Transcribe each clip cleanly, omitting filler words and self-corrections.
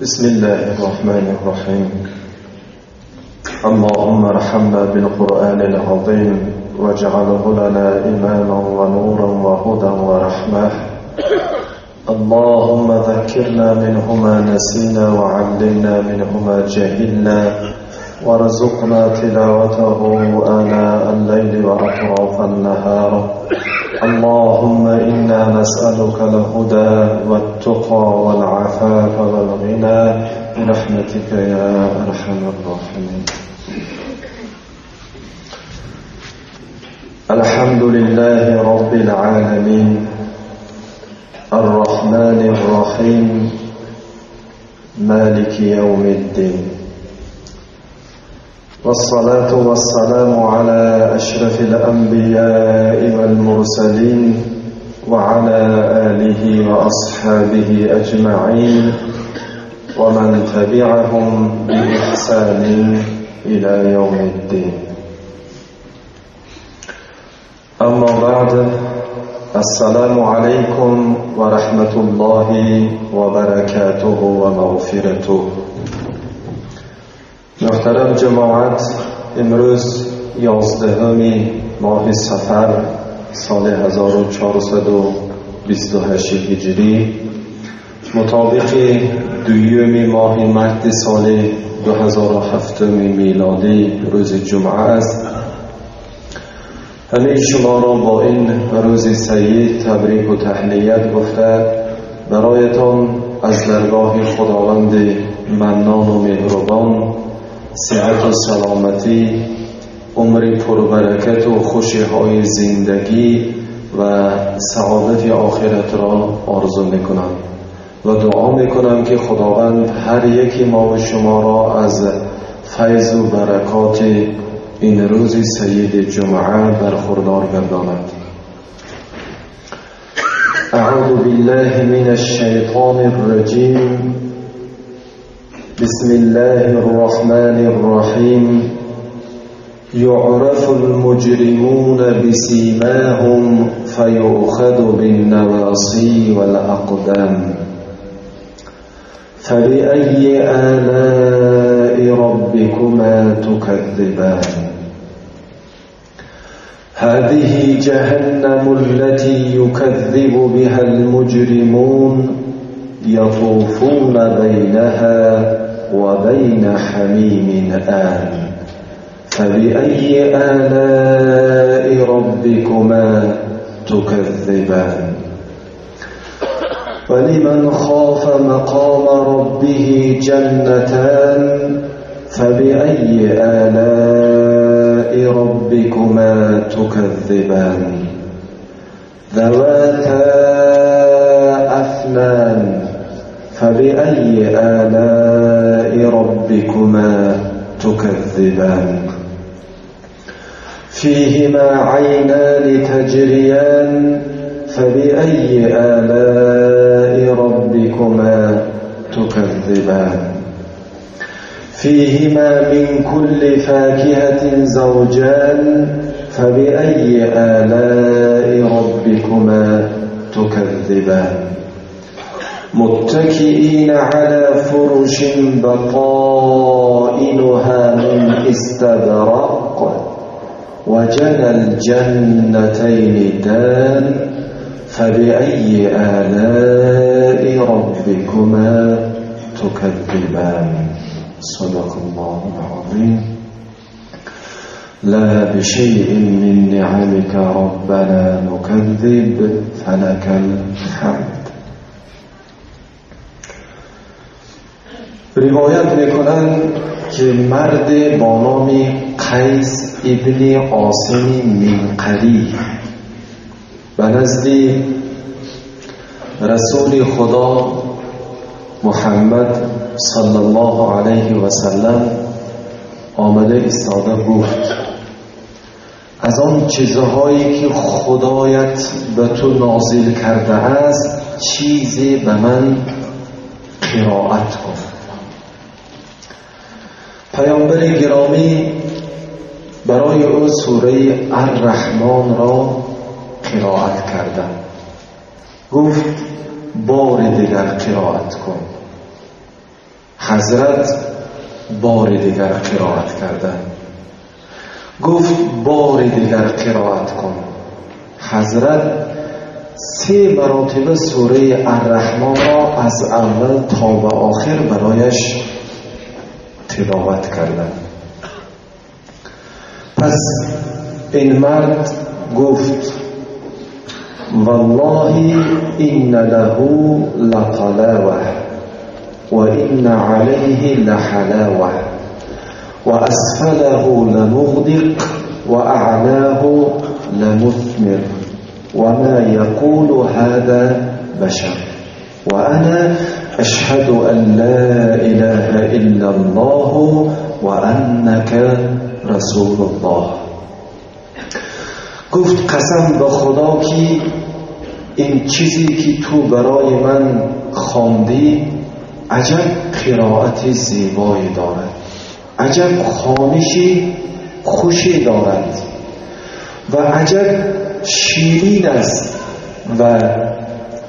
بسم الله الرحمن الرحيم. اللهم ارحمنا بالقرآن العظيم واجعله لنا إماما ونورا وهدى ورحمة. اللهم ذكرنا منه ما نسينا وعلمنا منه ما جهلنا وارزقنا تلاوته آناء الليل وأطراف النهار. اللهم إنا نسألك الهدى والتقى والعفاف والغنى برحمتك يا أرحم الراحمين. الحمد لله رب العالمين الرحمن الرحيم مالك يوم الدين، والصلاة والسلام على أشرف الأنبياء والمرسلين وعلى آله وأصحابه أجمعين ومن تبعهم بإحسان إلى يوم الدين. أما بعد، السلام عليكم ورحمة الله وبركاته ومغفرته. محترم جماعت، امروز 11 ماه صفر سال 1428 هجری مطابق 2 ماه مارس سال 2007 میلادی روز جمعه است. همه شما را با این روز سعید تبریک و تهنیت گفته برایتان از درگاه خداوند منان و مهربان صحت و سلامتی، عمر پربرکت و خوشی‌های زندگی و سعادت آخرت را آرزو میکنم و دعا میکنم که خداوند هر یکی ما و شما را از فیض و برکات این روز سید جمعه برخوردار گرداند. اعوذ بالله من الشیطان الرجیم. بسم الله الرحمن الرحيم. يعرف المجرمون بسيماهم فيؤخذ بالنواصي والأقدام. فبأي آلاء ربكما تكذبان. هذه جهنم التي يكذب بها المجرمون يطوفون بينها وبين حميم آن. فبأي آلاء ربكما تكذبان. ولمن خاف مقام ربه جنتان. فبأي آلاء ربكما تكذبان. ذواتا أفنان. فبأي آلاء ربكما تكذبان. فيهما عينان تجريان. فبأي آلاء ربكما تكذبان. فيهما من كل فاكهة زوجان. فبأي آلاء ربكما تكذبان. متكئين على فرش بطائنها من استبرق وجنى الجنتين دان. فبأي آلاء ربكما تكذبان. صدق الله العظيم. لا بشيء من نعمك ربنا نكذب فلك الحمد. روایت میکنند که مرد با نام قیس ابن عاصم منقری به نزد رسول خدا محمد صلی الله علیه و سلم آمده ایستاده گفت: از آن چیزهایی که خدایت به تو نازل کرده است چیزی به من قرائت کن. پیامبر گرامی برای او سوره الرحمن را قرائت کردند. گفت بار دیگر قرائت کن. حضرت بار دیگر قرائت کردن، گفت بار دیگر قرائت کن. حضرت 3 مراتبه سوره الرحمن را از اول تا به آخر برایش تلاوت کردن. پس این مرد گفت والله این له لطلاوه و این علیه لحلاوه و اسفله لمغدق و اعلاه لمثمر و ما یقول هذا بشر و انا اشهد ان لا اله الا الله و انک رسول الله. گفت قسم به خدا که این چیزی که تو برای من خواندی عجب قرائت زیبایی دارد، عجب خوانشی خوشی دارد و عجب شیرین است و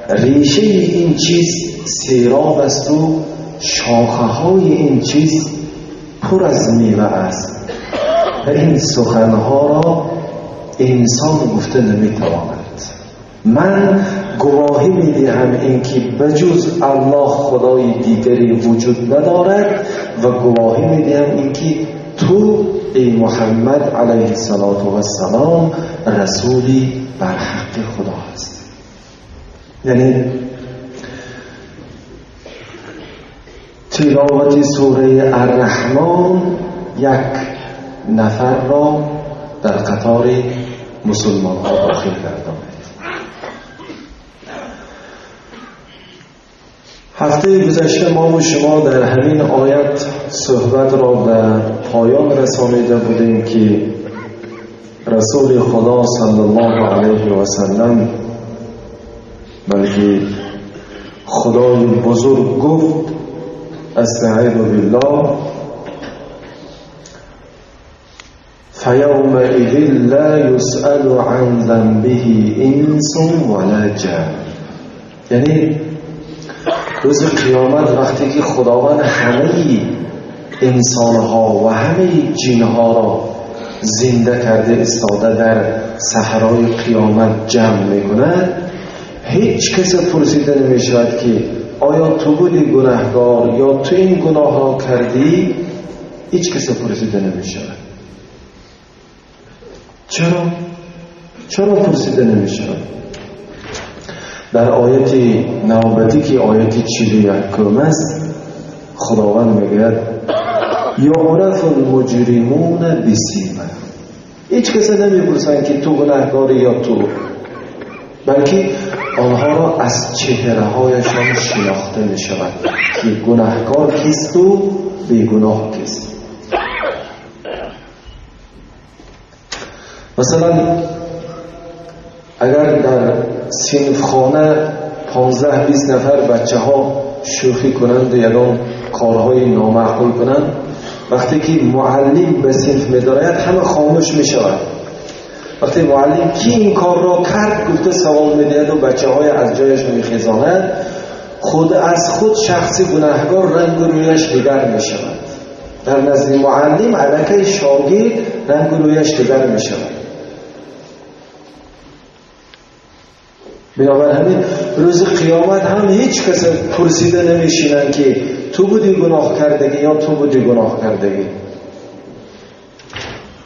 ریشه این چیز سیراب است و شاخه های این چیز پر از میوه است و این سخنها را انسان گفته نمیتواند. من گواهی میدهم اینکه بجز الله خدای دیگری وجود ندارد و گواهی میدهم اینکه تو ای محمد علیه السلام رسولی بر حق خدا هست. یعنی تلاوت سوره الرحمن یک نفر را در قطار مسلمان ها داخل گرداند. هفته گذشته ما و شما در همین آیت صحبت را به پایان رسانیده بودیم که رسول خدا صلی الله علیه و سلم بلکه خدای بزرگ گفت استعیذ بالله فیومئذ لا یسأل عن ذنبه انس ولا جان. یعنی روز قیامت وقتی که خداوند همه انسانها و همه جنها را زنده کرده استاده در صحرای قیامت جمع میکند، هیچ کس پرسیده نمیشود که آیا تو بودی گناهگار یا تو این گناه را کردی. هیچ کس پرسیده نمیشود. چرا پرسیده نمیشود؟ در آیت نوبتی که آیت 41 است خداوند میگوید یعرف المجرمون بسیماهم. هیچ کس نمیپرسند که تو گناهگاری یا تو، بلکه آنها را از چهره هایشان شناخته می شود که گناهکار کیست و بیگناه کیست. مثلا اگر در صنف خانه 15-20 نفر بچه ها شوخی کنند و یگان کارهای نامعقول کنند، وقتی که معلم به صنف می دارد همه خاموش می شود. وقتی معلم کی این کار را کرد گفته سوال می دهد و بچه های از جایش می خیزاند، خود از خود شخص گناهگار رنگ و رویش دیگر می شود. در نزد معلم علاقه شاگرد رنگ و رویش دیگر می شود. بنابراین روز قیامت هم هیچ کس پرسیده نمیشینن که تو بودی گناه کردگی یا تو بودی گناه کردگی،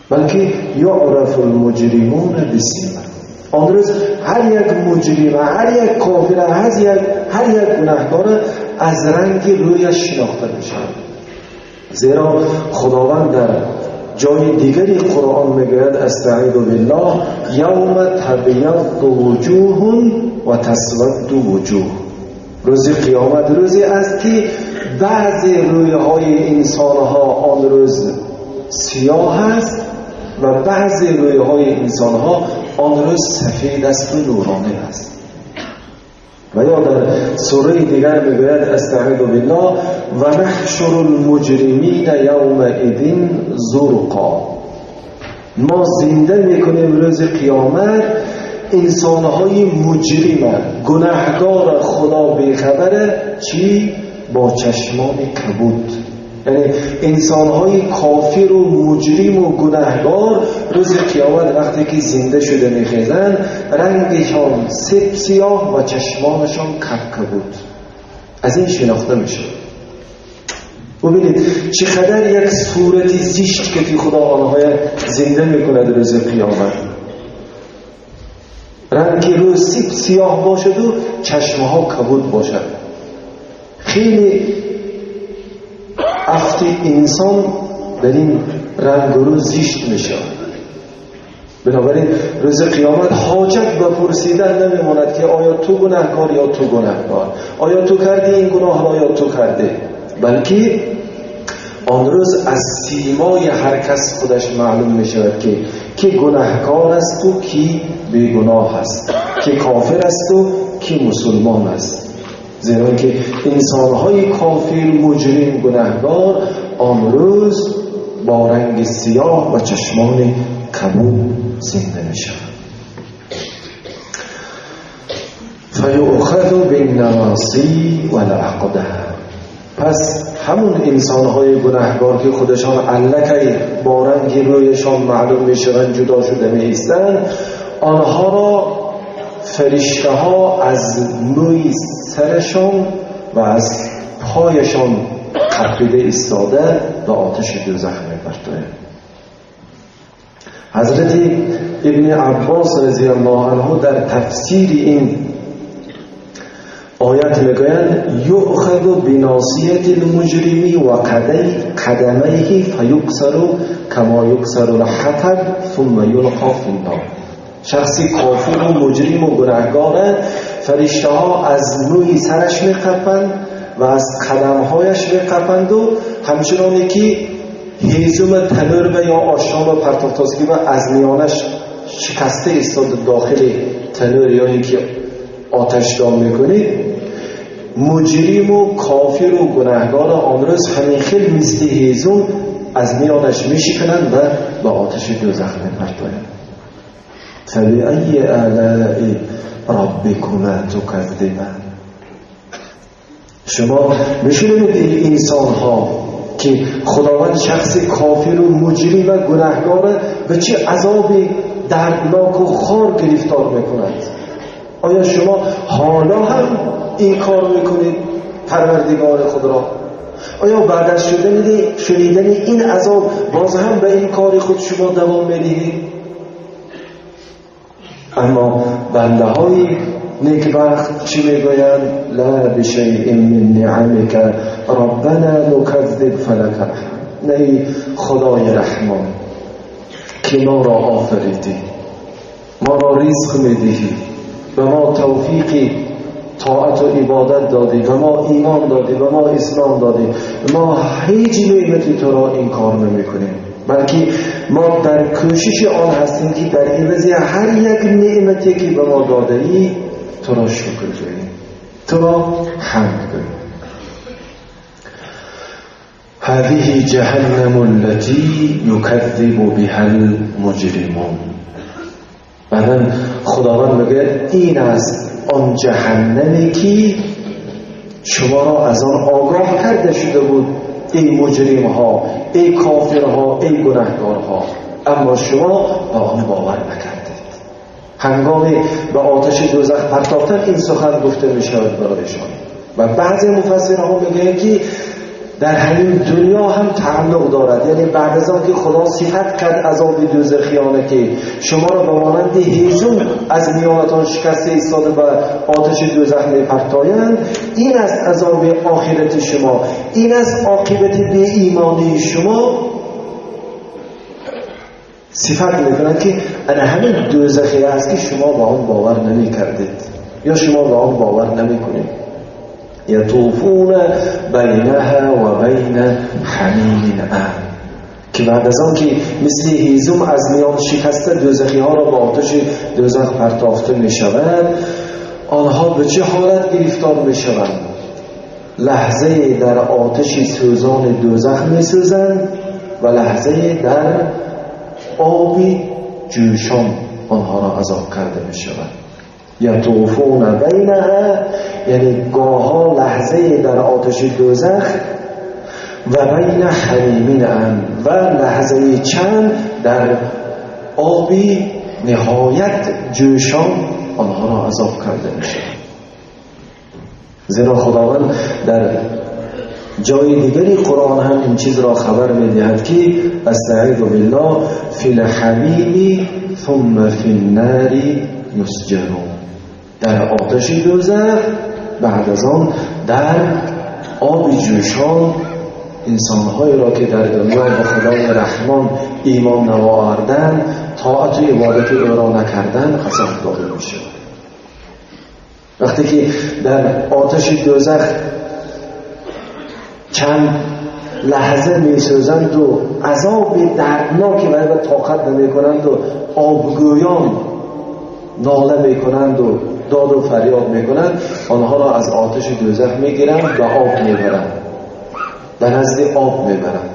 بلکه یعرف المجرمون بسیماهم. آن روز هر یک مجرم، هر یک کافر، هر یک گناهکار از رنگ رویش شناخته میشه. زیرا خداوند در جای دیگری قرآن میگوید استعیذ بالله یوم تبیض وجوه و تسود وجوه. روز قیامت روزی است که بعضی رویهای انسانها آن روز سیاه است و بعضی رویهای انسانها آن روز سفید است و نورانی است. و یا در سوره دیگر میگوید استعیذ بالله و نحشر المجرمین یومئذ زرقا. ما زنده میکنیم روز قیامت انسانهای مجرم، گناهگار، خدا بیخبره چی؟ با چشمان کبود. یعنی انسان‌های کافر و مجرم و گناهگار روز قیامت وقتی که زنده شده میخیزن، رنگشان سیاه سیاه و چشمانشان کبود. از این شناخته میشه. ببینید چقدر یک صورتی زشت که خدا آنها زنده میکند روز قیامت. رنگ روز سیاه باشد و چشمها کبود باشد. خیلی افت انسان در این رنگ و روز زشت میشه. بنابراین روز قیامت حاجت به پرسیدن نمیماند که آیا تو گناهکار یا تو گناهکار، آیا تو کردی این گناه یا تو کردی، بلکه آن روز از سیمای هر کس خودش معلوم می شود که کی گناهکار است و کی بیگناه است، کی کافر است و کی مسلمان است. زیرا که انسان‌های کافر، مجرم، گناهگار آن روز با رنگ سیاه و چشمان کبود زنده می شود. فیؤخذ بالنواصی والاقدام. پس همون انسان‌های گناهگار که خودشان علکی با رنگ رویشان معلوم میشوند، جدا شده میایستند، آنها را فرشته ها از موی سرشان و از پایشان قپیده ایستاده به آتش دوزخ می‌برند. حضرت ابن عباس رضی الله عنه در تفسیر این آیت میگویند یؤخذ بناصیة المجرمی و قدمیه فیکسر کما یکسر الحطب ثم یلقى فی النار. شخصی کافر و مجرم و گناهگار، فرشته ها از موی سرش میقپند و از قدمهایش میقپند و همچنانی که هیزم تنور و یا آشام و پرتافتازگی و از میانش شکسته ایستاد داخل تنور یا اینکه آتش دام میکنه، مجرم و کافر و گناهگار آن روز همین خیلی مثل هیزم از میانش میشکنند و به آتش دوزخ میپرتند. فبأي آلاء ربكما تكذبان. شما میشونید این انسان ها که خداوند شخص کافر و مجرم و گناهگار به چه عذاب دردناک و خار گرفتار میکند. آیا شما حالا هم این کار میکنید پروردگار خود را؟ آیا بعد از شنیدن این عذاب باز هم به این کار خود شما دوام میدهید؟ اما بنده های نیکبخت چی میگویند؟ لا بشیء من نعمک ربنا نکذب فلک الحمد. نه خدای رحمان که ما را آفریدی، ما را رزق میدهی، به ما توفیق طاعت و عبادت دادی، به ما ایمان دادی، به ما اسلام دادی، ما هیچ نعمتی تو را این کار نمی کنیم، بلکه ما در کوشش آن هستیم که در عوض هر یک نعمتی که به ما داده ای تو را شکر کنیم، تو را حمد کنیم. هذه جهنم التي يكذب بها المجرمون. بعدا خداوند میگه این است آن جهنمی که شما را از آن آگاه کرده شده بود، ای مجرم ها، ای کافر ها، ای گناهگار ها، اما شما به آن باور نکردید. هنگام به آتش دوزخ پرتافتن این سخن گفته می شود برایشان. و بعضی مفسرها میگن که در همین دنیا هم تعلق دارد، یعنی بعد از آن که خدا صفت کرد عذاب دوزخیانه که شما را به مانند هیزم از میانتان شکسته ایستاده به آتش دوزخ میپرتایند، این است عذاب آخرت شما، این است عاقبت بی ایمانی شما. صفت میکنند که انا همین دوزخی است که شما به آن باور نمی کردید یا شما به آن باور نمی کنید. یطوفون بینها و بین حمیم آن، که بعد از آن که مثل هیزم از میان شکسته دوزخی ها را با آتش دوزخ پرتافته می شود، آنها به چه حالت گرفتار می شوند؟ لحظه در آتش سوزان دوزخ می سوزند و لحظه در آبی جوشان آنها را عذاب کرده می شود. یطوفون بینها، یعنی گاها لحظه در آتش دوزخ و بین حمیم و لحظه چند در آبی نهایت جوشان آنها را عذاب کرده میشه. زیرا خداوند در جای دیگری قرآن هم این چیز را خبر می‌دهد که استعیذ بالله فی الحمیم ثم فی النار یسجرون، در آتش دوزخ بعد از آن در آب جوشان انسان‌هایی را که در دنیا به خدای رحمان ایمان نآوردند، طاعت و عبادت او را نکردند عذاب داده میشه. وقتی که در آتش دوزخ چند لحظه میسوزند و عذاب دردناکی برای طاقت نمیکنند و آبگویان ناله میکنند و داد و فریاد میکنند، آنها را از آتش دوزخ میگیرند و آب میبرند، به نزد آب میبرند.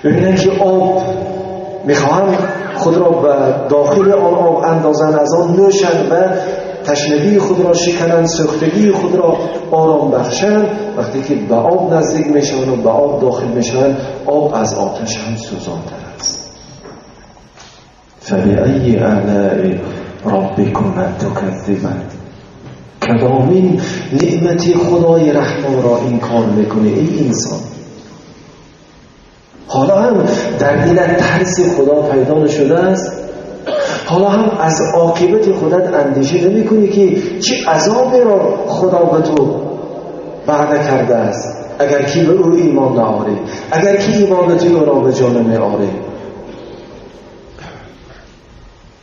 ببینند که آب میخواهند خود را به داخل آن آب اندازند، از آن نوشند و تشنگی خود را شکنند، سوختگی خود را آرام بخشند. وقتی که به آب نزدیک میشوند و به آب داخل میشوند، آب از آتش هم سوزان‌تر است. فبأی آلاء ربکما تکذبان، کدامین نعمت خدای رحمان را انکار میکنی ای انسان؟ حالا هم در دلت ترس خدا پیدا شده است؟ حالا هم از عاقبت خودت اندیشه نمی کنی که چه عذابی را خدا به تو وعده کرده است اگر کی به او ایمان نآوری، اگر کی عبادت او را به جا نمی آوری؟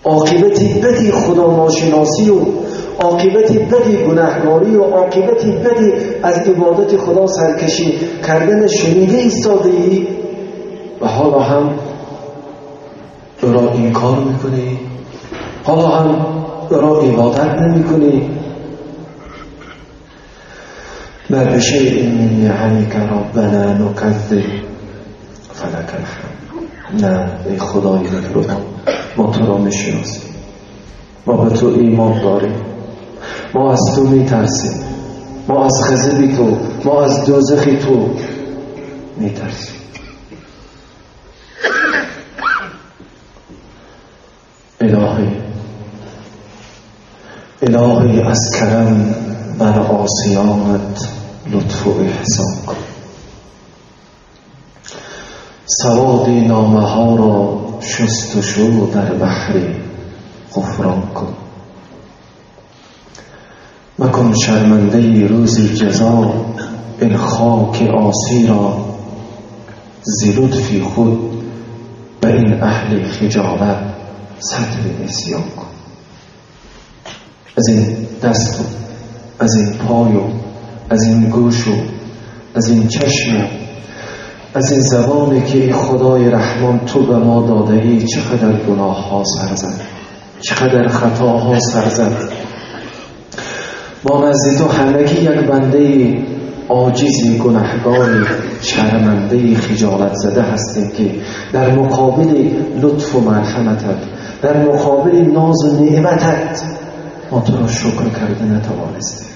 عاقبت بدی خدا ناشناسی و عاقبت بدی گناهکاری و عاقبت بدی از عبادت خدا سرکشی کردن شنیده ایستاده ای و حالا هم او را انکار میکنی، حالا هم او را عبادت نمیکنی. ما بشیء من نعمک ربنا نکذب فلک الحمد. نه ای خدای مهربان، ما تو را میشناسیم، ما به تو ایمان داریم، ما از تو میترسیم، ما از غضب تو، ما از دوزخ تو میترسیم. الهی از کرم بر عاصیانت لطف و احسان کن، سواد نامه ها را شست و شو در بحر غفران کن. مکن شرمنده روز جزا این خاک عاصی را، ز لطف خود به این اهل خجالت ستر عصیان کن. از این دست و از این پای و از این گوش و از این چشم و از این زبانی که خدای رحمان تو به ما داده ای چقدر گناه ها سر زد، چقدر خطا ها سر زد. ما نزد تو همگی یک بنده عاجزی، گناهگاری، شرمنده، خجالت زده هستیم که در مقابل لطف و مرحمتت، در مقابل ناز و نعمتت ما تو را شکر کرده نتوانستیم.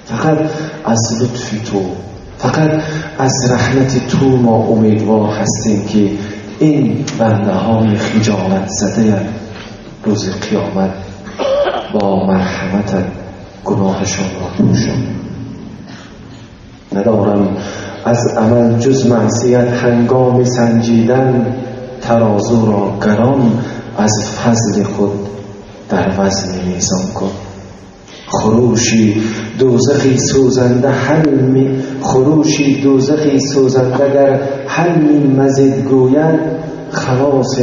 فقط از لطف تو، فقط از رحمت تو ما امیدوار هستیم که این بنده های خجالت زده روز قیامت با مرحمتت گناهشان را پوشان. ندارم از عمل جز معصیت، هنگام سنجیدن ترازو را گران، از فضل خود در وزن میزان کن. خروشی دوزخی سوزنده در حلمی مزید گوید، خلاص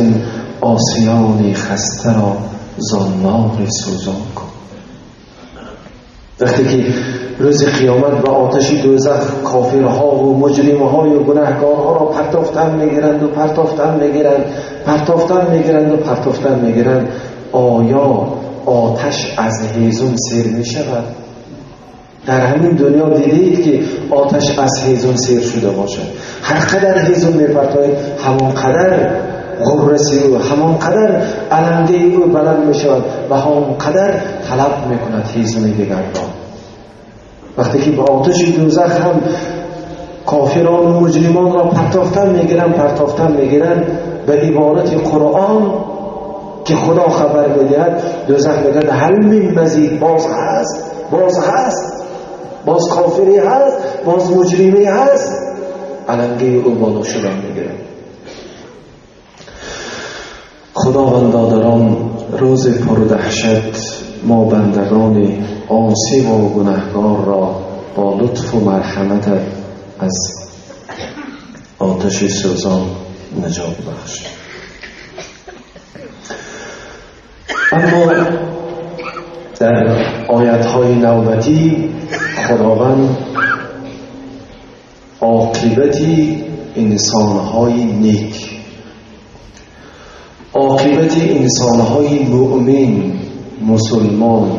آسیان خسته را زنار سوزان کن. وقتی که روز قیامت به آتش دوزخ کافرها و مجرمهای و گناهکارها را پرتافتن میگیرند، آیا آتش از هیزم سیر می شود؟ در همین دنیا دیدید که آتش از هیزم سیر شده باشد. هر قدر هیزم می پرتاید همان قدر غرسی او، همان قدر علنده او بلند می شود و همان قدر طلب می کند هیزم دیگر را. وقتی که به آتش دوزخ هم کافران و مجرمان را پرتافتن میگیرن به عبارت قرآن که خدا خبر بدهد، دوزخ میگه هل من مزید، باز هست، باز کافری هست، باز مجرمی هست. علنگه او بالا شدن میگیرن. خداوندا در آن روز پردهشت ما بندگان عاصی و گناهکار را با لطف و مرحمتت از آتش سوزان نجات بخش. اما در آیت‌های نوبتی خداوند عاقبتی انسان‌های نیک، عاقبت انسان‌های مؤمن، مسلمان،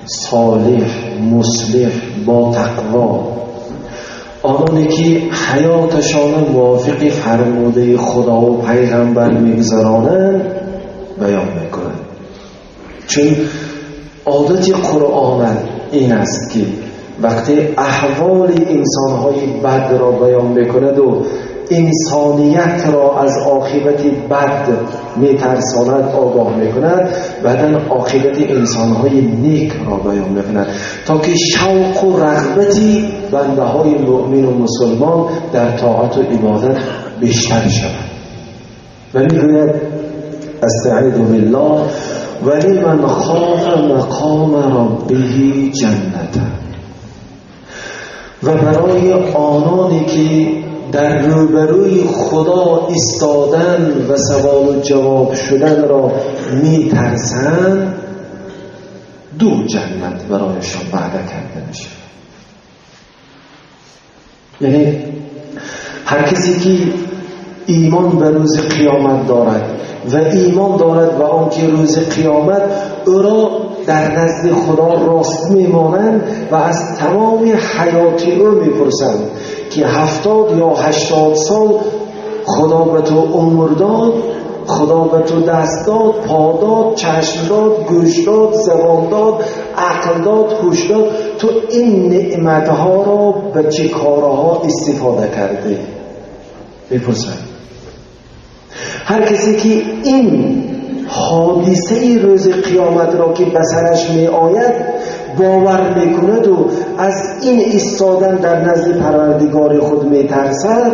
صالح، مصلح، با تقوا، آنانی که حیاتشان موافق فرموده خدا و پیغمبر میگذرانند بیان میکنند. چون عادت قرآن این است که وقتی احوال انسان‌های بد را بیان میکند و انسانیت را از عاقبت بد میترساند، آگاه میکند، بعداً عاقبت انسان‌های نیک را بیان میکند تا که شوق و رغبتی بنده های مؤمن و مسلمان در طاعت و عبادت بیشتر شود. و میگوید استعیذ بالله ولمن خاف مقام ربه جنته، و برای آنانی که در روبروی خدا ایستادن و سوال و جواب شدن را می ترسند 2 جنت برایشان وعده کرده میشه. یعنی هر کسی که ایمان به روز قیامت دارد و ایمان دارد و آنکه روز قیامت او را در نزد خدا راست میمانند و از تمام حیات او میپرسند که 70 یا 80 سال خدا به تو عمر داد، خدا به تو دست داد، پا داد، چشم داد، گوش داد، زبان داد، عقل داد، هوش داد، تو این نعمتها را به چه کارها استفاده کرده؟ میپرسند. هر کسی که این حادثه روز قیامت را که به سرش می آید باور میکند و از این ایستادن در نزد پروردگار خود می ترسد،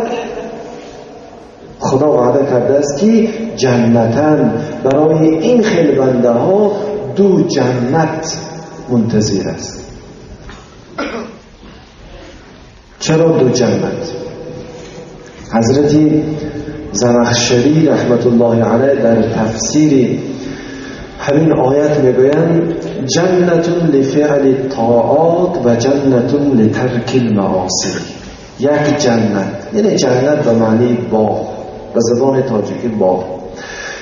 خدا وعده کرده است که جنتن، برای این خیل بنده ها 2 جنت منتظر است. چرا 2 جنت؟ حضرت زمخشری رحمت الله علیه در تفسیر همین آیت میگویند جنت لفعل الطاعات و جنت لترک المعاصی. یک جنت، یعنی جنت به معنی باغ، به زبان تاجیکی باغ،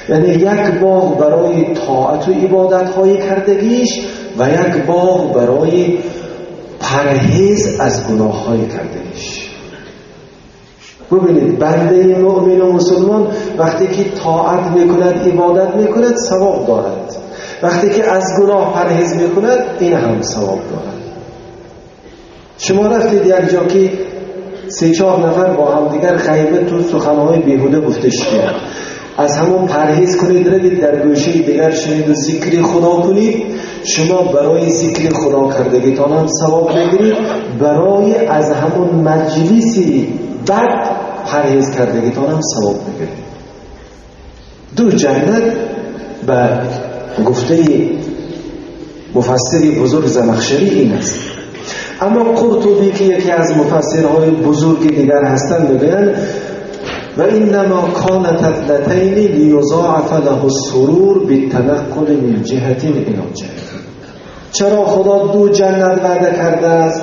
یعنی یک باغ برای طاعت و عبادت های کردگیش و یک باغ برای پرهیز از گناه های کردگیش. ببینید بنده مؤمن و مسلمان وقتی که طاعت میکند، عبادت میکند، ثواب دارد. وقتی که از گناه پرهیز میکند، این هم ثواب دارد. شما رفتید یک جا که 3-4 نفر با هم دیگر غیبت تو سخنهای بیهوده گفته شدند، از همون پرهیز کنید، روید در گوشه دیگر شنید و ذکر خدا کنید، شما برای ذکر خدا کردگیتان هم ثواب بگیرید، برای از همون مجلسی بد پرهیز کردگیتان هم ثواب بگیرید. 2 جنت به گفته مفسر بزرگ زمخشری این است. اما قرطبی که یکی از مفسرهای بزرگ دیگر هستند میگویند و انما کانت اثنتین لیضاعف له السرور بالتنقل من جهة الى جهة. چرا خدا 2 جنت وعده کرده است؟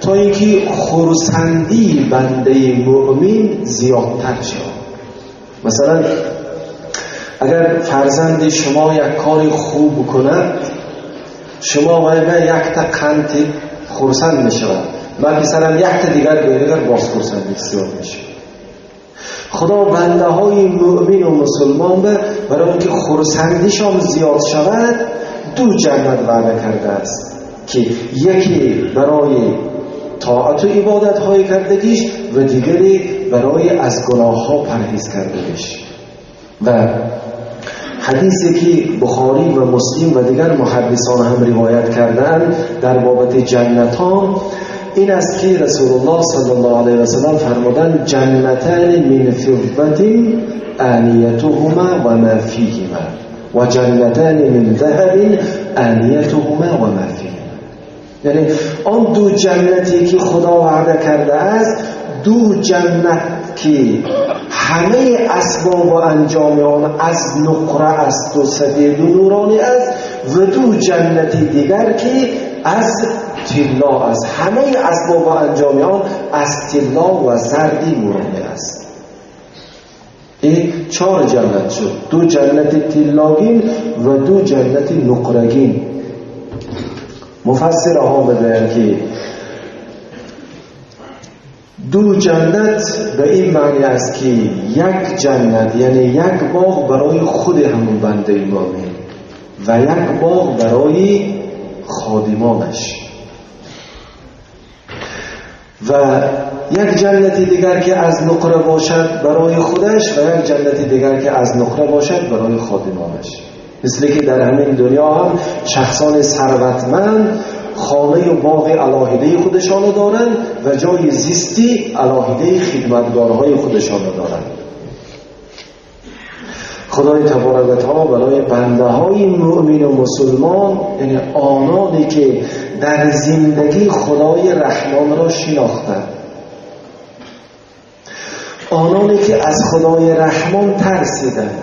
تا اینکه خرسندی بنده مؤمن زیادتر شود. مثلا اگر فرزند شما یک کار خوب کند، شما باید یک تا قند خرسند میشود، و مثلا یک تا دیگر باز خرسند زیاد میشه. خدا بنده های مؤمن و مسلمان برای اینکه خرسندیشان زیاد شود 2 جنت وعده کرده است. که یکی برای طاعت و عبادت های کردگیش و دیگری برای از گناه ها پرهیز کردگیش. و حدیثی که بخاری و مسلم و دیگر محدثان هم روایت کردن در بابت جنتان این است که رسول الله صلی الله علیه و سلم فرمودند جنتان من فضة آنیتهما و ما فیهما و جنتان من ذهب آنیتهما و ما فیهما. یعنی آن دو جنتی که خدا وعده کرده است، دو جنت که همه اسباب و انجام آن از نقره است و سفید و نورانی است، و دو جنت دیگر که از طلا است، همه اسباب و انجام آن از طلا و زردی نورانی است. این 4 جنت شد، 2 جنت طلاگین و 2 جنت نقرگین. مفسرها میگویند که 2 جنت به این معنی است که یک جنت یعنی یک باغ برای خود همون بنده مؤمن و یک باغ برای خادمانش، و یک جنت دیگر که از نقره باشد برای خودش و یک جنت دیگر که از نقره باشد برای خادمانش. مثل که در همین دنیا هم شخصان ثروتمند خانه و باغ الهیده خودشان دارند و جای زیستی الهیده خدمتگارهای خودشان دارند. خدای تبارک و تعالی برای بنده های مؤمن و مسلمان، یعنی آنانی که در زندگی خدای رحمان را شناختند، آنانی که از خدای رحمان ترسیدند،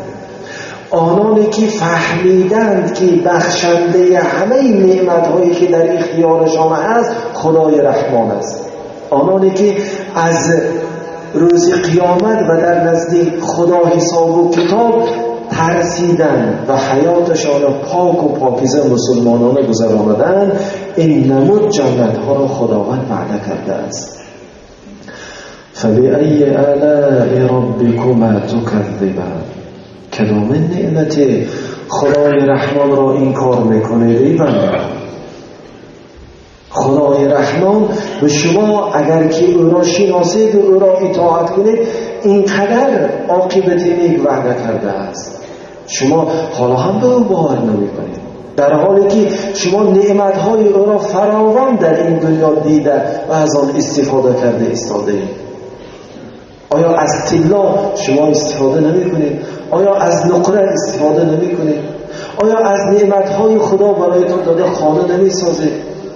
آنانی که فهمیدند که بخشنده همه نعمت‌هایی که در اختیارشان است خدای رحمان است، آنانی که از روز قیامت و در نزد خدا حساب و کتاب ترسیدند و حیاتشان پاک و پاکیزه مسلمانانه گذراندند، این نمود جنت‌ها را خداوند وعده کرده است. فبأي آلاء ربكما تكذبان. کدام نعمت خدای رحمان را انکار میکنید ای بنده؟ خدای رحمان به شما اگر که او را شناسید و او را اطاعت کنید اینقدر عاقبت نیک وعده کرده است، شما حالا هم به او باور نمیکنید، در حالی که شما نعمتهای او را فراوان در این دنیا دیده و از آن استفاده کرده ایستاده اید. آیا از طلا شما استفاده نمی کنید؟ آیا از نقره استفاده نمی کنید؟ آیا از نعمتهای خدا برایتان داده خانه نمی سازید؟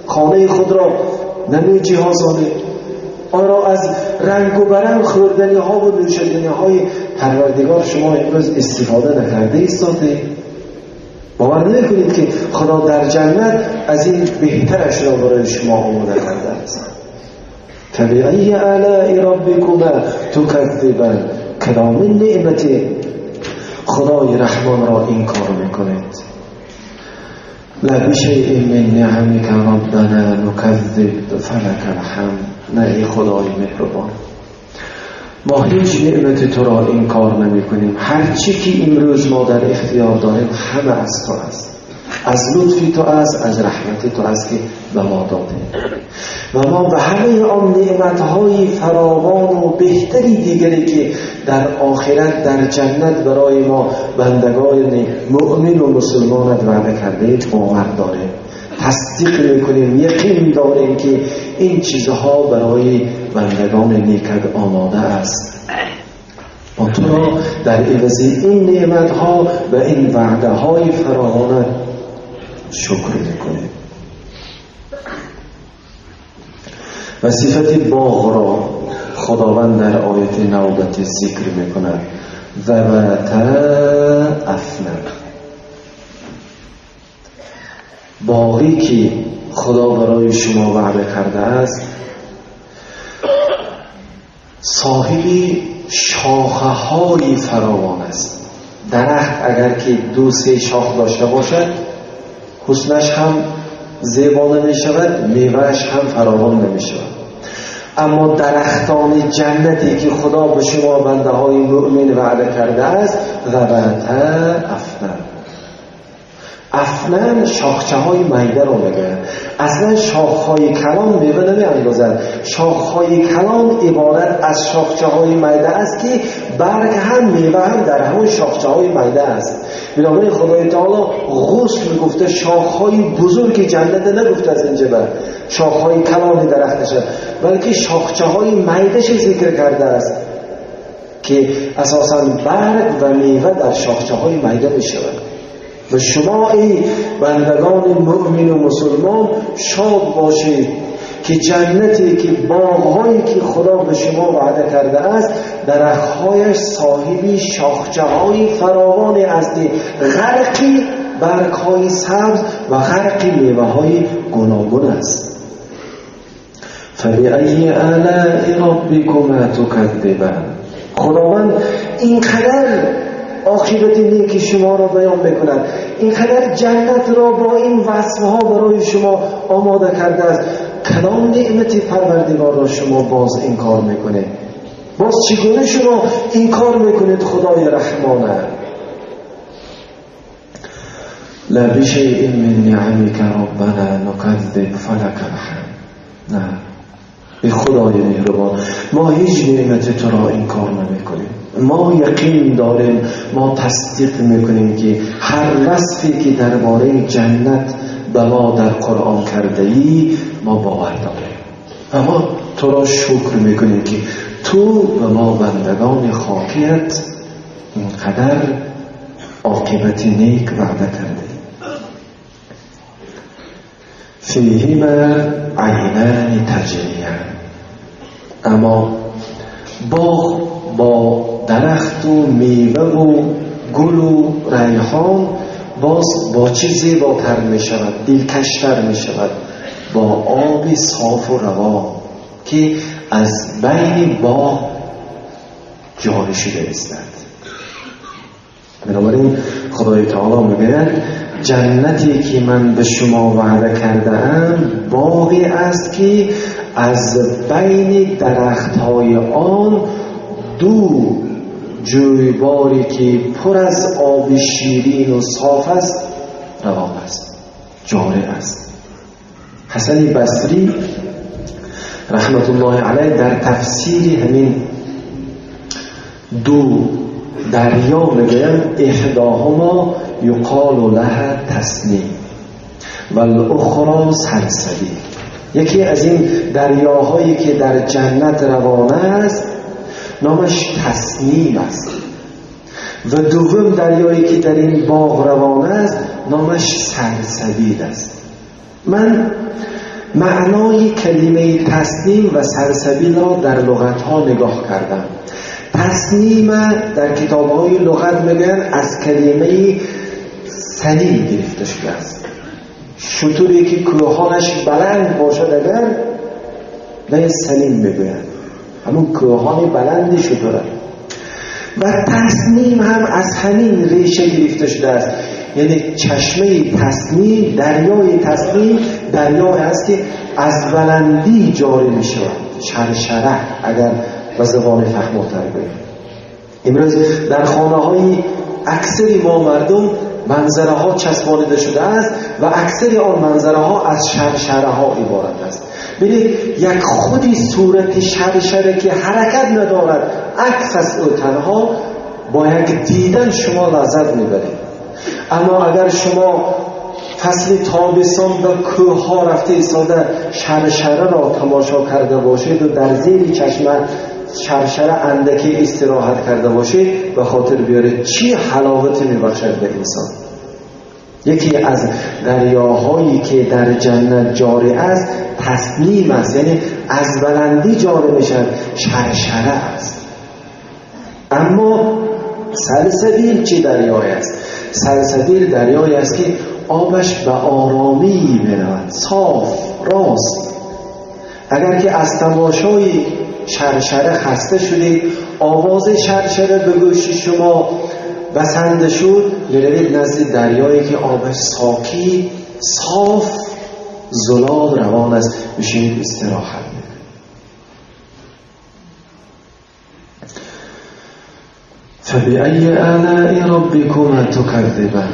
خانه خود را نمی جهازانید؟ آیا از رنگ و برنگ خوردنی ها و نوشیدنی های پروردگار شما امروز استفاده نکرده ایستاده؟ باور نمی کنید که خدا در جنت از این بهترش را برای شما آماده کرده است. فبأي آلاء ربكما تكذبان. کدام نعمت خدای رحمان را انکار میکنید؟ لا بشیء من نعمك ربنا نكذب فلك الحمد. نه ای خدای مهربان، ما هیچ نعمت تو را انکار نمی کنیم. هر چی که امروز ما در اختیار داریم همه از تو است، از لطف تو است، از رحمت تو است که به ما داده، و ما به همه آن نعمتهای فراوان و بهتری دیگری که در آخرت در جنت برای ما بندگان مؤمن و مسلمانت وعده کرده باور داریم، تصدیق میکنیم، یقین داریم که این چیزها برای بندگان نیکت آماده است. ما تو را در عوض این نعمتها و این وعده های فراوان شکر میکنیم. و صفت باغ را خداوند در آیت نوبت ذکر میکند. ذواتا افنان. باغی که خدا برای شما وعده کرده است صاحب شاخه های فراوان است. درخت اگر که 2-3 شاخ داشته باشد حسنش هم زیبا نمی شود، میوهش هم فراوان نمی شود. اما درختان جنتی که خدا به شما بنده های مؤمن وعده کرده است ذواتا افنان، افنن شاخچه های میده رو میگه. اصلا شاخهای کلام میوه نمی اندازد. شاخهای کلام عبارت از شاخچه های میده است که برگ هم میوه هم در همون شاخچه های میده است. بنابراین خدای تعالی غصن گفته شاخهای بزرگ جنت نگفته از اینجا بر شاخهای کلام درختش، بلکه شاخچه های میدهش ذکر کرده است که اساساً برگ و میوه در شاخچه های میده می شود. و شما ای بندگان مؤمن و مسلمان شاد باشید که جنتی که باغهایی که خدا به شما وعده کرده است درختهایش صاحبی شاخچه های فراوانی است، غرقی برگهای سبز و غرقی میوه های گوناگون است. فبأی آلاء ربکما تکذبان. خداوند اینقدر عاقبت نیکی شما را بیان میکند، اینقدر جنت را با این وصفها برای شما آماده کرده است، کدام نعمت پروردگار را شما باز انکار میکنید؟ باز چگونه شما انکار میکنید خدای رحمانه؟ لا بشیء من نعمک ربنا نکذب فلک الحمد. نه، به خدای مهربان ما هیچ نعمت تو را انکار نمیکنیم. ما یقین داریم، ما تصدیق میکنیم که هر وصفی که درباره جنت به ما در قرآن کرده ای ما باور داریم و ما تو را شکر میکنیم که تو به ما بندگان خاکیت اینقدر عاقبت نیک وعده کرده ای. فیهما عینان تجریان. اما باغ با درخت و میوه و گل و ریحان باز با چه زیباتر می شود، دلکشتر می شود، با آب صاف و روان که از بین باغ جاری شده است. بنابراین خدای تعالی میگوید جنتی که من به شما وعده کرده ام باغی است که از بین درختهای آن دو جویباری که پر از آب شیرین و صاف است روان است، جاری است. حسن بصری رحمت الله علیه در تفسیر همین دو دریا میگوید احداهما یقال لها تسنیم و الاخری سلسبیل. یکی از این دریاهایی که در جنت روان است نامش تسنیم است و دوم دریایی که در این باغ روان است نامش سلسبیل است. من معنای کلمه تسنیم و سلسبیل را در لغت‌ها نگاه کردم. تسنیم در کتاب‌های لغت میگن از کلمه سنیم گرفته شده است. شتری که کوهانش بلند باشد اگر به سنیم میگویند، همون کوهان بلند شتره. و تسنیم هم از همین ریشه گرفته شده است، یعنی چشمه تسنیم، دریای تسنیم دریایی است که از بلندی جاری می شود، شرشره اگر به زبان فهم‌تر بگیم. امروز در خانه های اکثر ما مردم منظره ها چسبانیده شده است و اکثر آن منظره ها از شرشره ها عبارت است. ببینید یک خودی صورت شرشره که حرکت ندارد، عکس است او تنها، با یک دیدن شما لذت میبرید. اما اگر شما فصل تابستان به کوه ها رفته ایستاده شرشره را تماشا کرده باشید و در زیر چشمه شرشره اندکی استراحت کرده باشید، به خاطر بیارید چی حلاوتی میبخشد به انسان. یکی از دریاهایی که در جنت جاری است تسنیم است، یعنی از بلندی جاری میشد، شرشره است. اما سلسبیل چی دریایی است؟ سلسبیل دریایی است که آبش به آرامی میرود، صاف، راست. اگر که از تماشای شرشره خسته شدید، آواز شرشره به گوش شما بسنده شد، میروید نزد دریایی که آبش ساکی، صاف، زلال روان است، بشینید استراحت میکنید. فبأي آلاء ربكما تكذبان.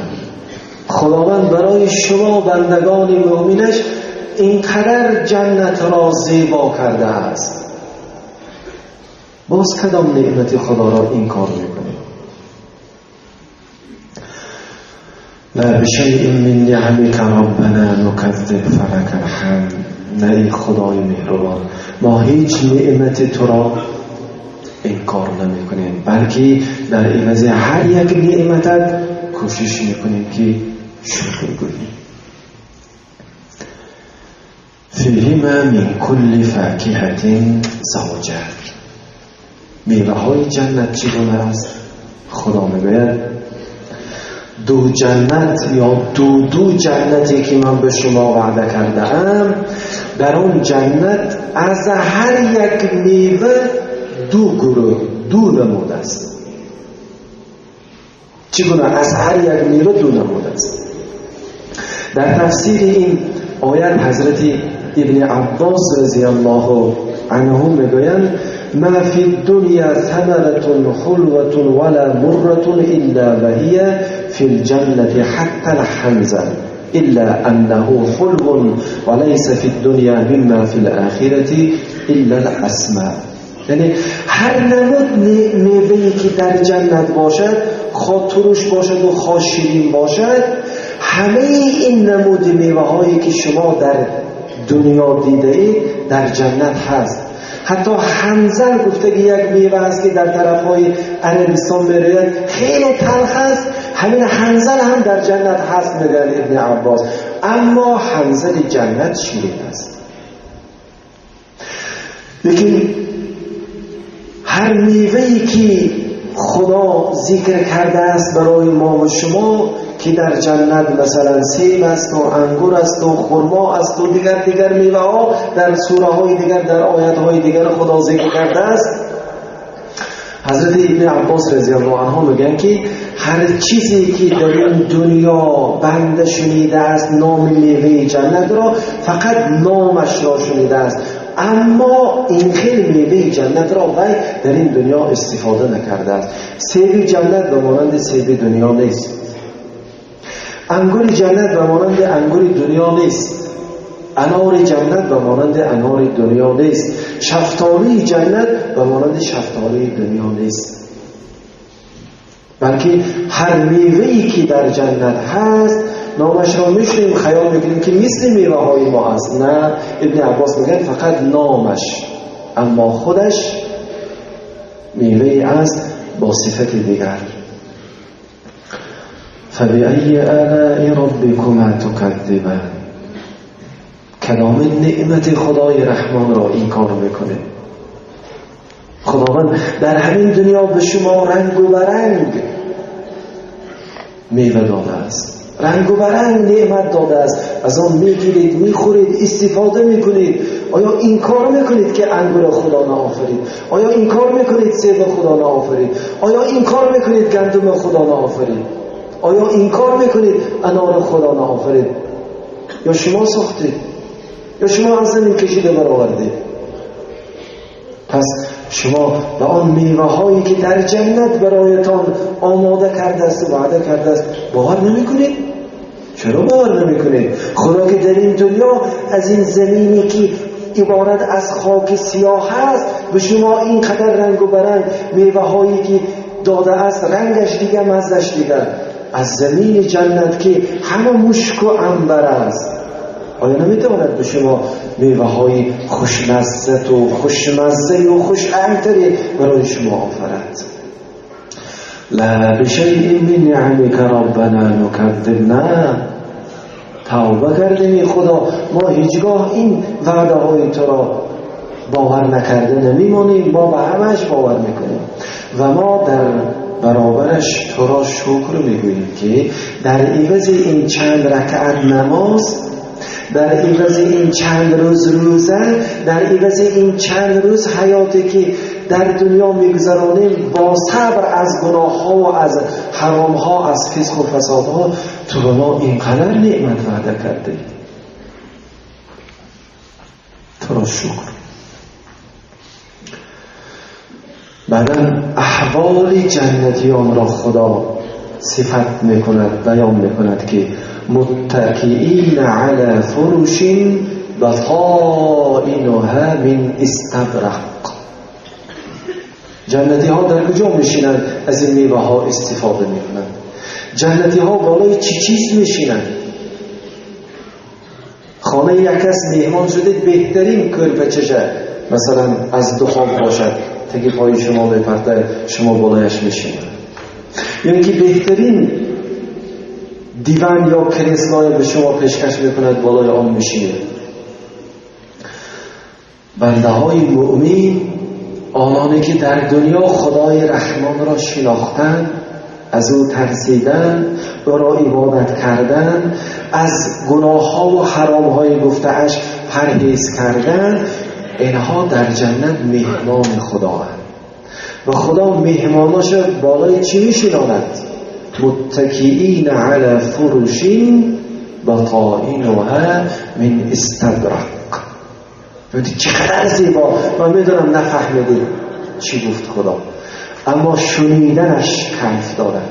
خداوند برای شما بندگان مؤمنش اینقدر جنت را زیبا کرده است، باز کدام نعمت خدا را انکار میکنید؟ لا بشیء من نعمک ربنا نکذب فلک الحمد. نه خدای مهربان، ما هیچ نعمت تو را انکار نمی کنیم، بلکه در عوض هر یک نعمتت کوشش میکنیم که شکر کنیم. فیهما من کل فاکهة زوجان. میوه های جنت چگونه است؟ خدا میگوید دو جنت یا دو جنتی که من به شما وعده کرده ام، در اون جنت از هر یک میوه دو گروه، دو نمود است. چگونه از هر یک میوه دو نمود است؟ در تفسیر این آیت حضرت ابن عباس رضی الله عنه میگویند ما فی الدنیا ثمرة حلوة ولا مرة الا وهي فی الجنة حتى الحنظل الا انه حلو وليس فی الدنیا مما فی الآخرة الا الاسماء. یعنی هر نمود میوه‌ای که در جنت باشد، خواه ترش باشد و خواه شیرین باشد، همه این نمود میوه هایی که شما در دنیا دیده اید در جنت هست. حتی حنظل گفته که یک میوه است که در طرف های عربستان میروید، خیلی تلخ است، همین حنظل هم در جنت هست میگن ابن عباس، اما حنظل جنت شیرین است. لیکن هر میوه‌ای که خدا ذکر کرده است برای ما و شما که در جنت مثلا سیب است و انگور است و خرما است و دیگر میوه ها در سوره های دیگر، در آیات های دیگر خدا ذکر کرده است. حضرت ابن عباس رضی الله عنه میگن که هر چیزی که در این دنیا بنده شنیده است نام میوه جنت را، فقط نامش را شنیده است، اما این خیلی میوه جنت را وی در این دنیا استفاده نکرده است. سیب جنت به مانند سیب دنیا نیست، انگور جنت به مانند انگور دنیا نیست، انار جنت به مانند انار دنیا نیست، شفتالی جنت به مانند شفتالی دنیا نیست. بلکه هر میوه‌ای که در جنت هست نامش را میشنیم خیال میکنیم که مثل میوه های ما است. نه، ابن عباس میگن فقط نامش، اما خودش میوه است با صفت دیگر. فبأي آلاء ربكما تكذبان. کدام نعمت خدای رحمان را انکار میکنه؟ خداوند در همین دنیا به شما رنگ و برنگ میوه داده است، رنگ و برنگ نعمت داده است، از آن میگیرید، میخورید، استفاده میکنید. آیا انکار میکنید که انگور خدا نآفرید؟ آیا انکار میکنید سیب خدا نآفرید؟ آیا انکار میکنید گندم خدا نآفرید؟ آیا انکار میکنید انار خدا نآفرید؟ یا شما ساختید، یا شما از زمین کشیده برآوردید؟ پس شما به آن میوه هایی که در جنت برایتان آماده کرده است و وعده کرده است باور نمی کنید؟ چرا باور نمی کنید؟ خدا که در این دنیا از این زمینی که عبارت از خاک سیاه است به شما اینقدر رنگ و برنگ میوه هایی که داده است، رنگش دیگه، مزهش دیگه، از زمین جنت که همه مشک و عنبر است، آیا نمیتواند به شما میوه های خوشمزه و خوشمزه و خوش عنتری برای شما آفرد؟ لا بشیء من نعمک ربنا نکذب. نه، توبه کردیم خدا، ما هیچگاه این وعده های تو را باور نکرده نمیمانیم، ما به همش باور میکنیم و ما در برابرش تو را شکر میگوییم که در عوض این چند رکعت نماز، در عوض این چند روز روزه، در عوض این چند روز حیاتی که در دنیا میگذرانیم با صبر از گناه ها و از حرام ها، از فسق و فساد ها، تو به ما اینقدر نعمت وعده کرده. تو را شکر. بعدا احوال جنتیان را خدا صفت میکند، بیان میکند که متکئین علی فرش بطائنها من استبرق. جنتی ها در کجا میشینند از این میوه ها استفاده میکنند؟ جنتی ها بالای چی چیز میشینند؟ خانه یک کس مهمان شده بهترین کرپچشه مثلا از دخان باشد، تکی پای شما بپرده شما بالایش میشینید، یعنی که بهترین دیوان یا کرسلای به شما پیشکش میکند بالای آن میشینید. بنده های مؤمن، آنانی که در دنیا خدای رحمان را شناختند، از او ترسیدن، او را عبادت کردن، از گناه ها و حرام های گفته اش پرهیز کردن، اینها در جنت مهمان خدا هست و خدا مهماناش بالای چی میشناند؟ متکئین علی فرش بطائنها من استبرق. ببینید چقدر زیبا. من میدونم نفهمیدید چی گفت خدا، اما شنیدنش کیف داره.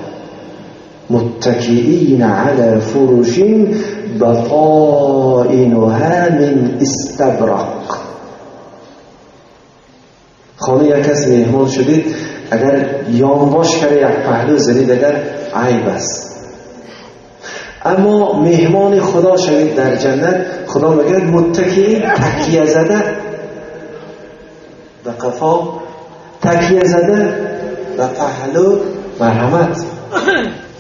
متکئین علی فرش بطائنها من استبرق. خانه یک کس مهمان شدید، اگر یانباش کرده یک پهلو زنید اگر عیب است، اما مهمان خدا شوید در جنت، خدا میگه متکئین، تکیه زده به قفا، تکیه زده به پهلو، مرحمت.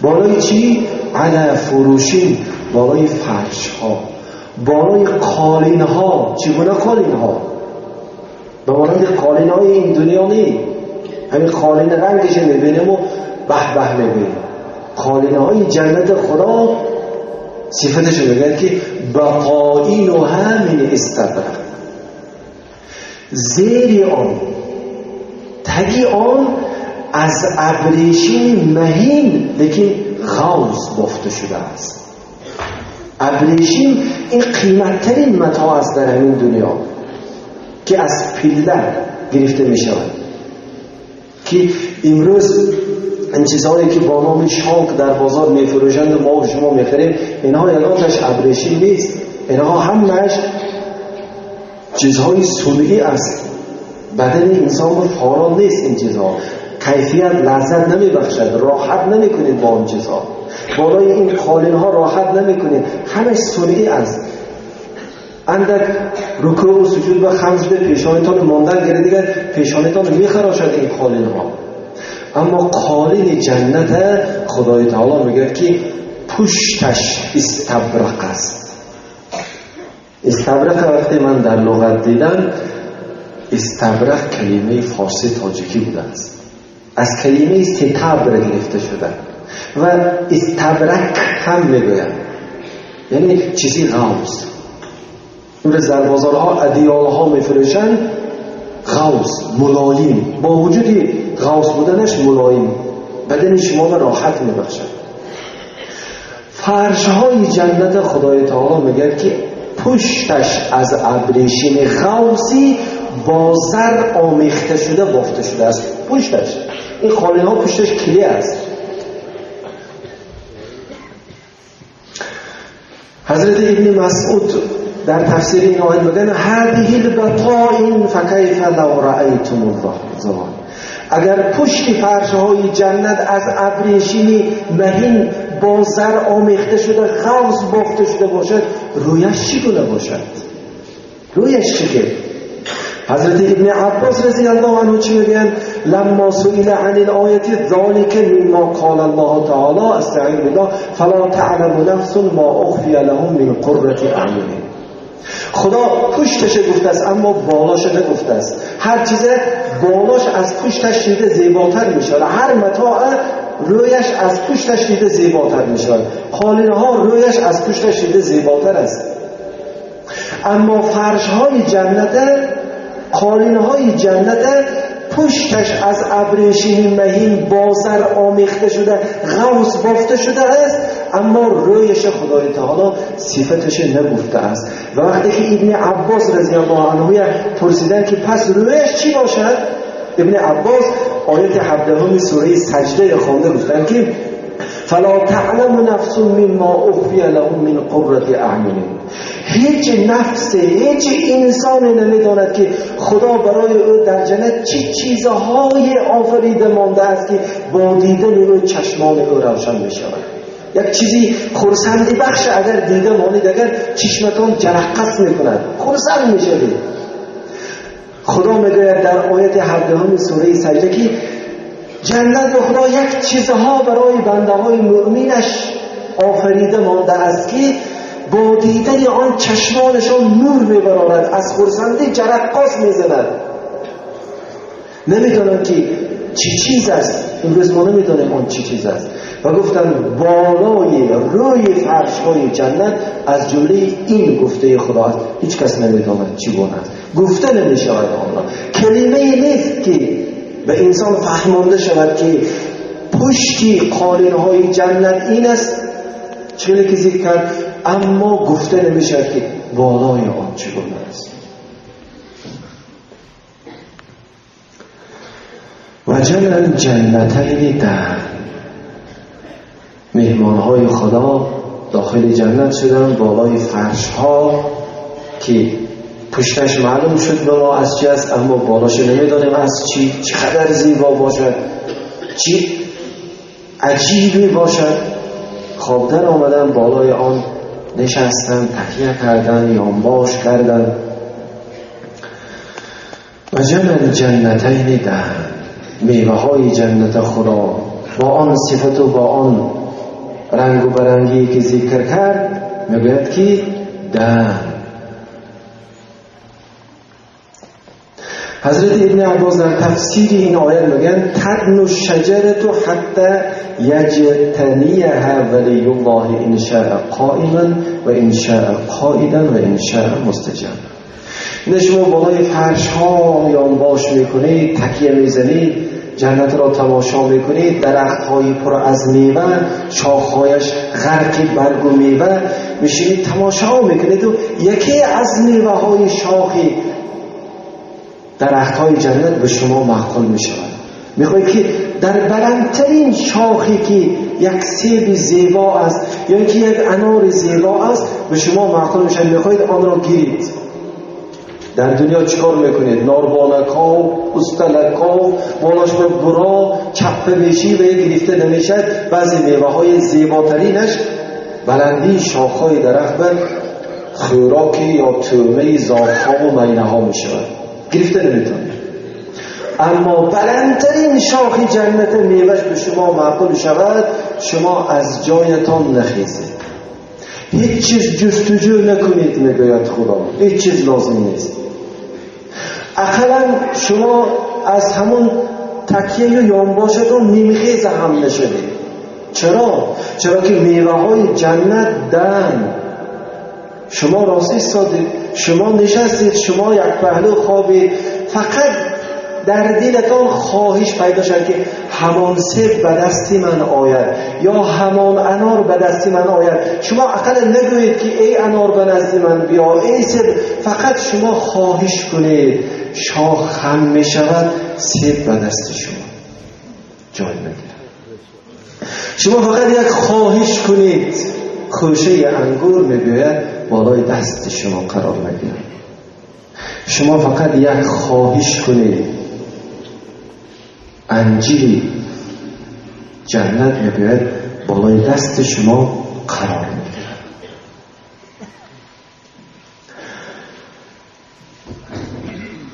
بالای چی؟ علی فروشین، بالای فرش ها، بالای قالین ها. چگونه قالین ها؟ به مانند قالین های این دنیا نی، همین قالین رنگش میبینیم و به به میبینیم. قالین های جنت خدا صفتش میگن که بطائنها من استبرق. زیر آن، تگی آن از ابریشم مهین لیکن غوث بافته شده است. ابریشم این قیمتترین متاع است در همین دنیا که از پله گرفته می شود، که امروز این چیزهایی که با نام شاک در بازار می فروشند و ما و شما می خریم، اینها یگانش ابریشم نیست، اینها همش چیزهای صنعی است. بدن انسان فعال نیست. این چیزها کیفیت لذت نمی بخشد، راحت نمی کنید با اون چیزها. بالای این قالین ها راحت نمی کنید، همش صنعی است. اندک رکوع و سجود و خمس به پیشانیتان ماندن گره دیگر پیشانیتان می خراشد این قالین ها. اما قالین جنت خدای تعالی میگه که پشتش استبرق است. استبرق وقتی من در لغت دیدم، استبرق کلمه فارسی تاجیکی بوده است، از کلمه ستبر گرفته شده و استبرق هم میگوید یعنی چیزی غوث. امروز در بازارها ادیالها میفروشند غوث، ملایم، با وجود غوث بودنش ملایم، بدن شما را راحت میبخشد. فرشهای جنت خدای تعالی میگه که پشتش از ابریشم غوثی با زر آمیخته شده بافته شده است. پشتش، این قالین ها پشتش کلی است. حضرت ابن مسعود در تفسیر این آیه میگن هذه البطائن فکیف لو رأیتم الظلام. اگر پشت فرشهای جنت از ابریشم مهین با زر آمیخته شده غوث بافته شده باشد، رویش چگونه باشد؟ رویش چگونه؟ حضرت ابن عباس رضی الله عنه چی میگن؟ لما سئل عن الآیه ذلك مما قال الله تعالی استعین بالله فلا تعلم نفس ما اخفی لهم من قرة اعین. خدا پشتش گفته است اما بالاش نگفته است. هر چیز بالاش از پشتش دیده زیباتر میشه، هر متاع رویش از پشتش دیده زیباتر میشه. قالین ها رویش از پشتش دیده زیباتر است. اما فرش های جنت، قالین های جنت پشتش از ابریشم مهین با زر آمیخته شده غوث بافته شده است، اما رویش خدای تعالی صفتش نگفته است. و وقتی که ابن عباس رضی الله عنه پرسیدن که پس رویش چی باشد، ابن عباس آیت 17 سوره سجده خوانده گفتن که فلا تعلم نفس مما اخفی لهم من قرة اعین. هیچ نفس، هیچ انسانی نمیداند که خدا برای او در جنت چه چیزهای آفریده مانده است که با دیدن او چشمان او روشن می شود. یک چیزی خرسندی بخش اگر دیده مانید، اگر چشمتان جرقت می کند، خرسند می شوید. خدا میگوید در آیت 17 سوره سجده که جنت به خدا یک چیزها برای بنده های مؤمنش آفریده مانده است که با دیدن آن چشمانشان نور میبرارد، از خرسندی جرقاس میزند. نمیدونم که چی چیز است، امروز ما نمیدونیم آن چی چیز است. و گفتن بالای روی فرش های جنت از جمله این گفته خدا است، هیچ کس نمیداند چی بون است، گفته نمیشود آن را. کلمه نیست که به انسان فهمانده شود که پشتی قالین های جنت این است، چه که ذکر کرد، اما گفته نمیشود که بالای آن چی بون است. و جنن جنتین دهن، مهمانهای خدا داخل جنت شدن بالای فرش ها که پشتش معلوم شد به ما از چی است، اما بالاش نمیدانیم از چی، چقدر زیبا باشد، چی عجیبی باشد. خوابدن آمدن بالای آن نشستن، تکیه کردن، یانباش کردن. و جنن جنتین دهن، میوه های جنت خدا با آن صفت و با آن رنگ و برنگی که ذکر کرد میگوید که دهن. حضرت ابن عباس در تفسیر این آیه میگن تدن الشجرة حتی یجتنیها ولی الله ان شاء قائما و ان شاء قائدا و ان شاء مستجابا. این شما بالای فرش ها یانباش میکنید، تکیه میزنید، جنت را تماشا میکنید، درخت های پر از میوه، شاخهایش غرق برگ و میوه، میشینید تماشا میکنید و یکی از میوه های شاخی درخت های جنت به شما معقول میشود. میخواید که در بلندترین شاخی که یک سیب زیبا است یا که یک انار زیبا است به شما معقول میشود، میخواید آن را گیرید. در دنیا چیکار میکنید؟ ناربانکا، استلکا، بالاش به برا چپه میشی و گرفته نمیشد. بعضی میوه های زیباترینش بلندی شاخهای درخت به خوراکی یا تومه زاغ‌ها و مینه ها میشود، گرفته نمیتونه. اما بلندترین شاخی جنت میوهش به شما معقول شود، شما از جایتان نخیزید، هیچ چیز جستجو نکنید. میگوید خدا هیچ چیز لازم نیست. اقلا شما از همون تکیه و یانباشتون نیمخیز هم نشدید. چرا که میوه های جنت دهن. شما راستی سادید، شما نشستید، شما یک پهلو خوابید، فقط در دلتان خواهش پیدا شد که همان سیب به دستی من آید یا همان انار به دستی من آید. شما اقلا نگویید که ای انار به نزد من بیا، ای سیب، فقط شما خواهش کنید. شاخ خم می شود، سیب به دست شما جای نگیرد. شما فقط یک خواهش کنید، خوشه انگور می بیاید بالای دست شما قرار نگیرد. شما فقط یک خواهش کنید، انجیل جنت می بیاید بالای دست شما قرار میگیرد.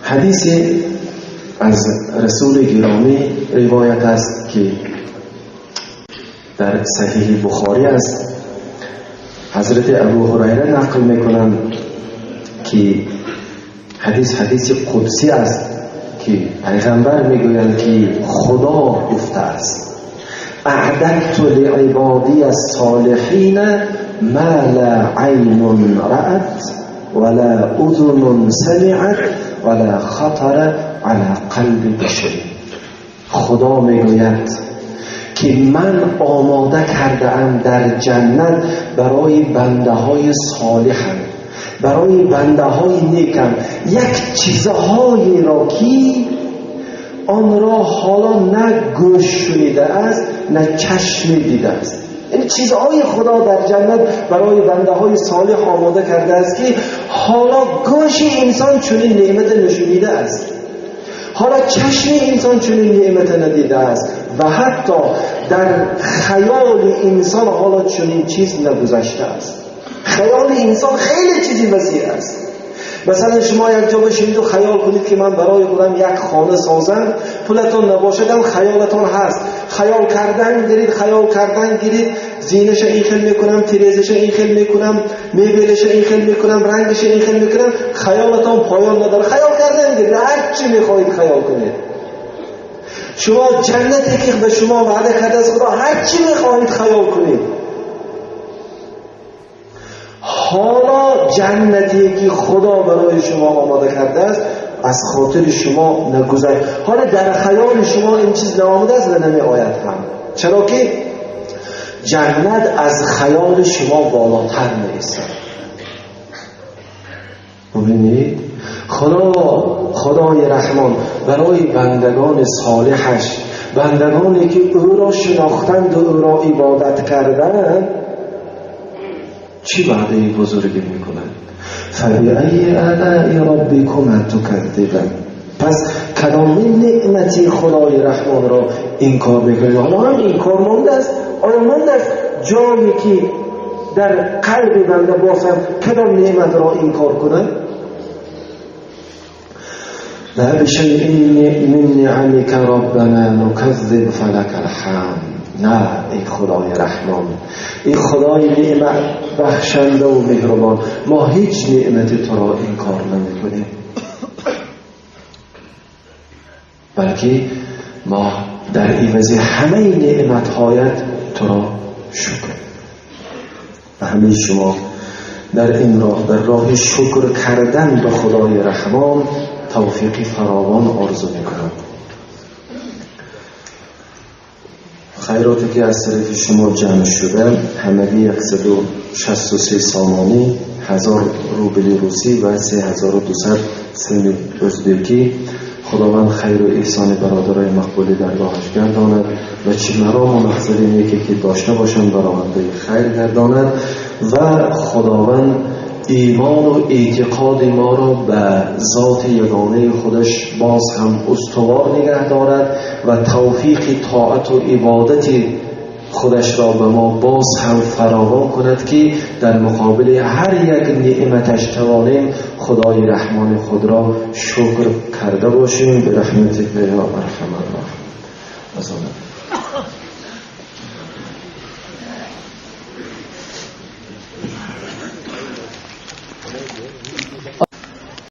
حدیثی از رسول گرامی روایت است که در صحیح بخاری است. حضرت ابو هریره نقل میکنند که حدیث قدسی است که پیغمبر میگویند که خدا گفته است اعددت لعبادی الصالحین ما لا عین رأت ولا اذن سمعت ولا خطر على قلب بشر. خدا میگوید که من آماده کرده ام در جنت برای بنده های صالحم، برای بنده های نیکم یک چیزهایی را که آن را حالا نه گوش شنیده است نه چشم دیده است. چیزهای خدا در جنت برای بنده های صالح آماده کرده است که حالا گوش انسان چنین نعمت نشونیده است، حالا چشم انسان چنین نعمت ندیده است و حتی در خیال انسان حالا چنین چیز نگذشته است. خیال انسان خیلی چیزی وسیع است. مثلا شما یک جا بشینید و خیال کنید که من برای خودم یک خانه سازم، پولتون نباشدم، خیالتون هست. خیال کردن گیرید زینش این خیل میکنم، تیریزش این خیل میکنم، میبلش این خیل میکنم، رنگش این خیل میکنم، خیالتون پایان نداره. خیال کردن گیرید، هر چی میخواهید خیال کنید. شما جنتی که به شما وعده کرده از خدا، هر چی میخواهید خیال کنید. حالا جنتی که خدا برای شما آماده کرده است از خاطر شما نگذشت. حالا در خیال شما این چیز نآمده است و نمی آید هم، چرا که جنت از خیال شما بالاتر نیست. ببینید خدای رحمان برای بندگان صالحش، بندگانی که او را شناختند و او را عبادت کردند، چی وعده بزرگی میکنند؟ فبأی آلاء ربکما تکذبان. پس کدامین نعمتی خدای رحمان را انکار میکنید؟ حالا هم انکار مانده است. آیا مانده است جایی که در قلب بنده باشم کدام نعمت را انکار کنند؟ لا بشیء من نعمک ربنا نکذب فلک الحمد. نه ای خدای رحمان، ای خدای نعمت بخشنده و مهربان، ما هیچ نعمت تو را انکار نمی کنیم، بلکه ما در عوض همه نعمت‌هایت تو را شکر. و همه شما در این راه، در راه شکر کردن به خدای رحمان توفیقی فراوان آرزو میکنم. خیراتی که از طرف شما جمع شده همگی 163 سامانی، 1000 روبل روسی و 3200 سیم ازبکی. خداوند خیر و احسان برادرای مقبول درگاهش گرداند و چه مرام و مقصد نیکی که داشته باشند برآورده خیر گرداند و خداوند ایمان و اعتقاد ما را به ذات یگانه خودش باز هم استوار نگه دارد و توفیق طاعت و عبادت خودش را به ما باز هم فراوان کند که در مقابل هر یک نعمتش توانیم خدای رحمان خود را شکر کرده باشیم. به رحمتک یا ارحم الراحمین.